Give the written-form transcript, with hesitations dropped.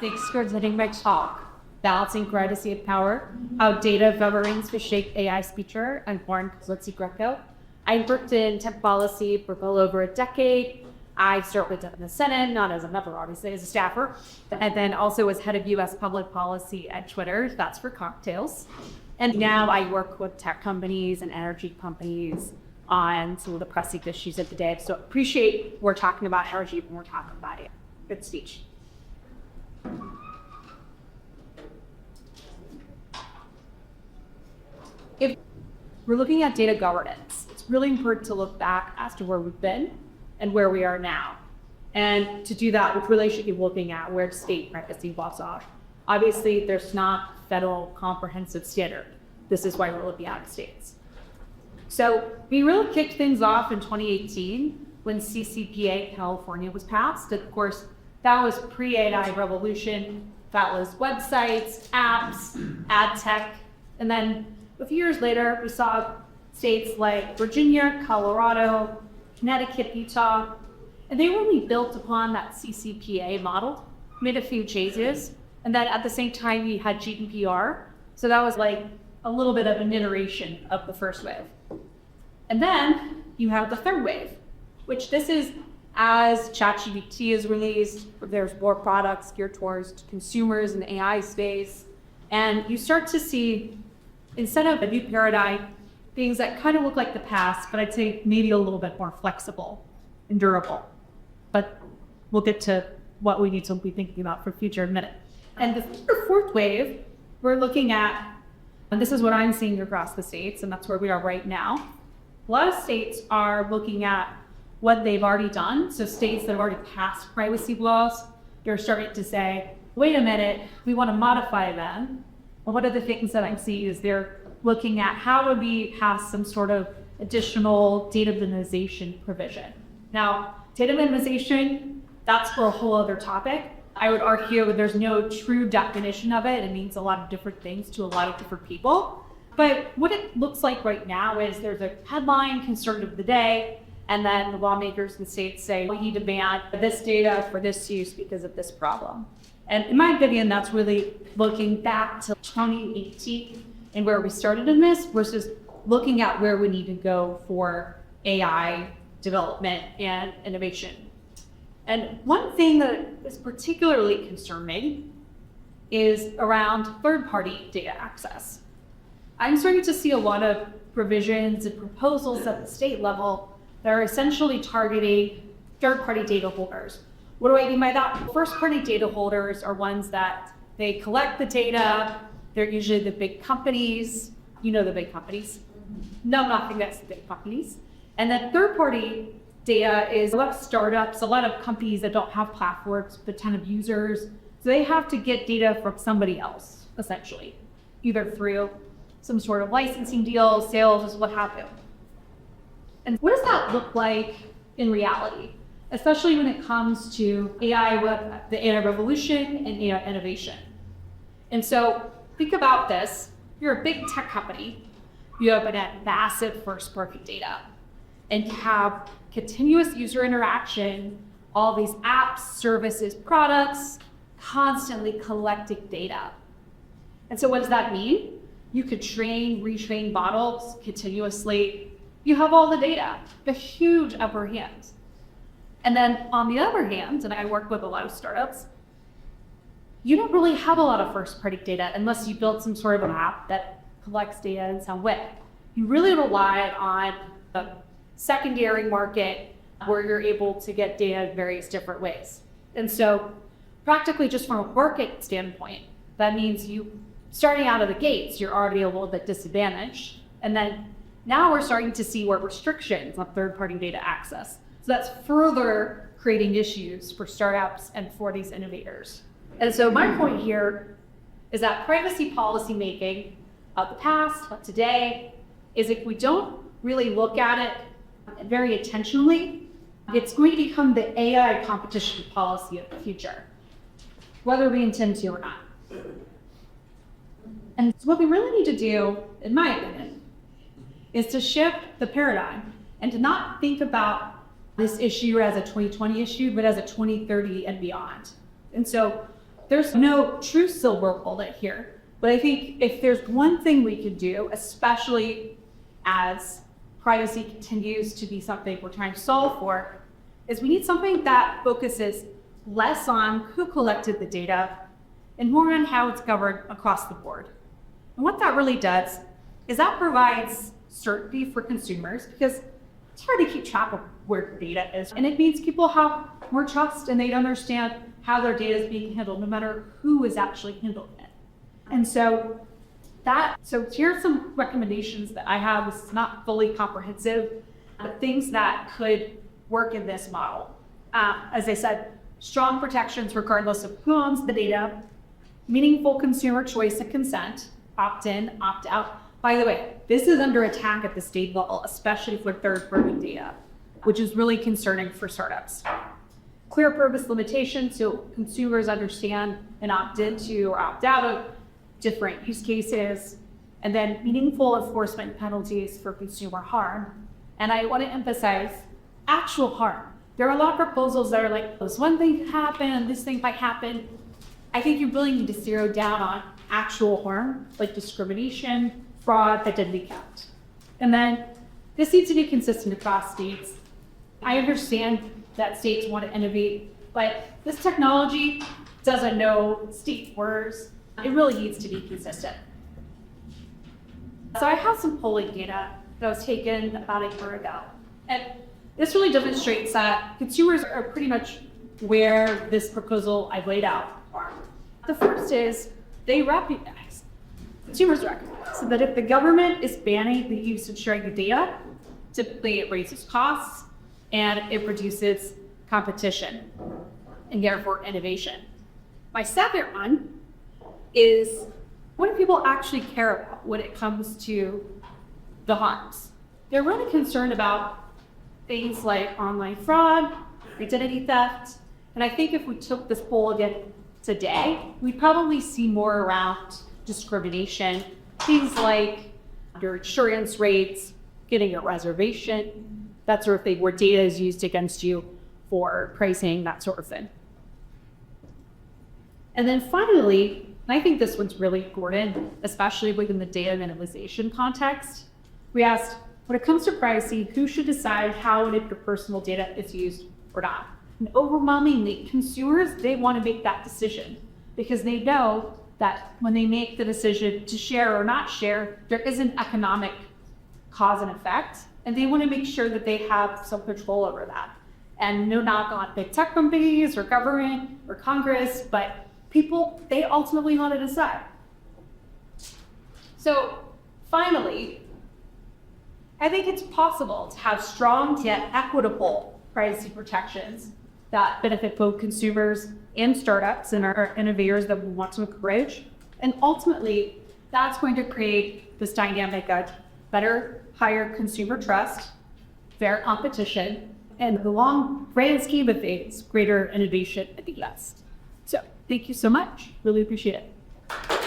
Thanks for attending my talk, Balancing Privacy and Power, How Data Governance Will Shape AI's Future. I'm Grieco. I worked in tech policy for well over a decade. I started in the Senate, not as a member, obviously, as a staffer, and then also as head of U.S. public policy at Twitter. That's for cocktails. And now I work with tech companies and energy companies on some of the pressing issues of the day. So appreciate we're talking about energy when we're talking about it. Good speech. If we're looking at data governance, it's really important to look back as to where we've been and where we are now. And to do that, we really should be looking at where state privacy laws are. Obviously, there's not federal comprehensive standard. This is why we're looking at states. So we really kicked things off in 2018 when CCPA California was passed. Of course, that was pre-AI revolution. That was websites, apps, ad tech. And then a few years later, we saw states like Virginia, Colorado, Connecticut, Utah, and they really built upon that CCPA model, made a few changes. And then at the same time, we had GDPR. So that was like a little bit of an iteration of the first wave. And then you have the third wave, which this is as ChatGPT is released, there's more products geared towards consumers in the AI space. And you start to see, instead of a new paradigm, things that kind of look like the past, but I'd say maybe a little bit more flexible and durable. But we'll get to what we need to be thinking about for future in a minute. And the fourth wave, we're looking at, and this is what I'm seeing across the states, and that's where we are right now. A lot of states are looking at what they've already done. So states that have already passed privacy laws, they're starting to say, wait a minute, we want to modify them. Well, one of the things that I see is they're looking at how do we have some sort of additional data minimization provision. Now, data minimization, that's for a whole other topic. I would argue that there's no true definition of it. It means a lot of different things to a lot of different people. But what it looks like right now is there's a headline concern of the day, and then the lawmakers in the states say, we need to ban this data for this use because of this problem. And in my opinion, that's really looking back to 2018 and where we started in this versus looking at where we need to go for AI development and innovation. And one thing that is particularly concerning is around third-party data access. I'm starting to see a lot of provisions and proposals at the state level that are essentially targeting third-party data holders. What do I mean by that? First-party data holders are ones that they collect the data. They're usually the big companies. You know the big companies. No, nothing against the big companies. And then third-party data is a lot of startups, a lot of companies that don't have platforms, but a ton of users. So they have to get data from somebody else, essentially, either through some sort of licensing deal, sales, what have you. And what does that look like in reality, especially when it comes to AI, the AI revolution and AI innovation? And so think about this. You're a big tech company. You have massive first-party data and you have continuous user interaction, all these apps, services, products, constantly collecting data. And so what does that mean? You could train, retrain models continuously. You have all the data, the huge upper hand. And then on the other hand, and I work with a lot of startups, you don't really have a lot of first-party data unless you build some sort of an app that collects data in some way. You really rely on the secondary market where you're able to get data in various different ways. And so practically just from a market standpoint, that means you starting out of the gates, you're already a little bit disadvantaged. And then now we're starting to see more restrictions on third-party data access. So that's further creating issues for startups and for these innovators. And so my point here is that privacy policy making of the past, of today, is if we don't really look at it very intentionally, it's going to become the AI competition policy of the future, whether we intend to or not. And so what we really need to do, in my opinion, is to shift the paradigm and to not think about this issue as a 2020 issue, but as a 2030 and beyond. And so there's no true silver bullet here, but I think if there's one thing we can do, especially as privacy continues to be something we're trying to solve for, is we need something that focuses less on who collected the data and more on how it's governed across the board. And what that really does is that provides certainty for consumers, because it's hard to keep track of where data is. And it means people have more trust and they understand how their data is being handled, no matter who is actually handling it. And so here are some recommendations that I have. This is not fully comprehensive, but things that could work in this model. As I said, strong protections regardless of who owns the data, meaningful consumer choice and consent, opt-in, opt-out. By the way, this is under attack at the state level, especially for third-party data, which is really concerning for startups. Clear purpose limitations, so consumers understand and opt into or opt out of different use cases, and then meaningful enforcement penalties for consumer harm. And I want to emphasize actual harm. There are a lot of proposals that are like, this one thing happened, this thing might happen. I think you really need to zero down on actual harm, like discrimination, fraud, identity theft. And then this needs to be consistent across states. I understand that states want to innovate, but this technology doesn't know state borders. It really needs to be consistent. So I have some polling data that was taken about a year ago. And this really demonstrates that consumers are pretty much where this proposal I've laid out are. The first is consumers recognize that if the government is banning the use of sharing the data, typically it raises costs and it reduces competition and therefore innovation. My second one is, what do people actually care about when it comes to the harms? They're really concerned about things like online fraud, identity theft, and I think if we took this poll again today, we'd probably see more around discrimination, things like your insurance rates, getting a reservation, that sort of thing, where data is used against you for pricing, that sort of thing. And then finally, and I think this one's really important, especially within the data minimization context, we asked, when it comes to privacy, who should decide how and if your personal data is used or not? And overwhelmingly, consumers, they want to make that decision because they know that when they make the decision to share or not share, there is an economic cause and effect, and they want to make sure that they have some control over that. And no knock on big tech companies or government or Congress, but people, they ultimately want to decide. So finally, I think it's possible to have strong yet equitable privacy protections that benefit both consumers and startups and our innovators that we want to encourage. And ultimately, that's going to create this dynamic of better, higher consumer trust, fair competition, and the long grand scheme of things, greater innovation at the best. So thank you so much. Really appreciate it.